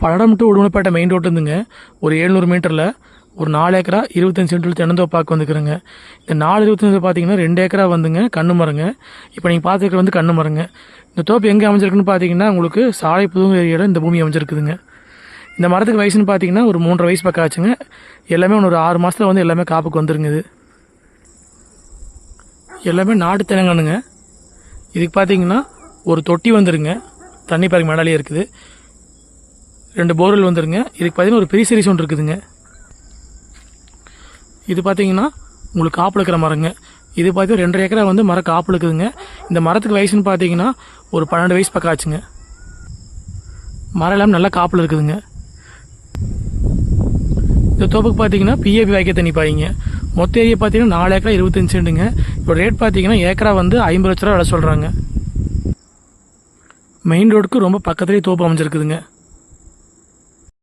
Palladam to Udumalaipettai main ரோட்லேருந்துங்க ஒரு 700 மீட்டரில் ஒரு 4 ஏக்கரா 25 சென்டில் தென்னந்தோப்பாக்கு வந்துக்கிறேங்க. இந்த 4 பார்த்தீங்கன்னா 2 ஏக்கரா வந்துங்க கண்ணு மரங்க. இப்போ நீங்கள் பார்த்துருக்க வந்து கண்ணு மரங்க. இந்த தோப்பு எங்கே அமைஞ்சிருக்குன்னு பார்த்தீங்கன்னா உங்களுக்கு சாலை புதுங்க ஏரியாவில் இந்த பூமி அமைஞ்சிருக்குதுங்க. இந்த மரத்துக்கு வயசுன்னு பார்த்தீங்கன்னா ஒரு 3.5 வயசு பக்கம் ஆச்சுங்க. எல்லாமே ஒரு 6 மாதத்தில் வந்து எல்லாமே காப்புக்கு வந்துருங்க. இது எல்லாமே நாட்டு தென்னங்கண்ணுங்க. இதுக்கு பார்த்தீங்கன்னா ஒரு தொட்டி வந்துருங்க. தண்ணி பாருங்க மேடாலே இருக்குது. 2 போர்வெல் வந்துருங்க. இதுக்கு பார்த்தீங்கன்னா ஒரு பெரிய சீரிஸ் ஒன்று இருக்குதுங்க. இது பார்த்தீங்கன்னா உங்களுக்கு காப்பில் இருக்கிற மரங்க. இது பார்த்தீங்கன்னா 2.5 ஏக்கரா வந்து மரம் காப்பில் இருக்குதுங்க. இந்த மரத்துக்கு வயசுன்னு பார்த்தீங்கன்னா ஒரு 12 வயசு பக்கம் ஆச்சுங்க. மரம் எல்லாமே நல்லா காப்பில் இருக்குதுங்க. இந்த தோப்புக்கு பார்த்தீங்கன்னா பிஏபி வாய்க்க தண்ணி பாய்ங்க. மொத்த ஏரியா பார்த்தீங்கன்னா 4 ஏக்கரா 25 சென்ட்டுங்க. இப்போ ரேட் பார்த்தீங்கன்னா ஏக்கரா வந்து 50 லட்ச ரூபா விலை சொல்கிறாங்க. மெயின் ரோடுக்கு ரொம்ப பக்கத்துலேயே தோப்பு அமைஞ்சிருக்குதுங்க.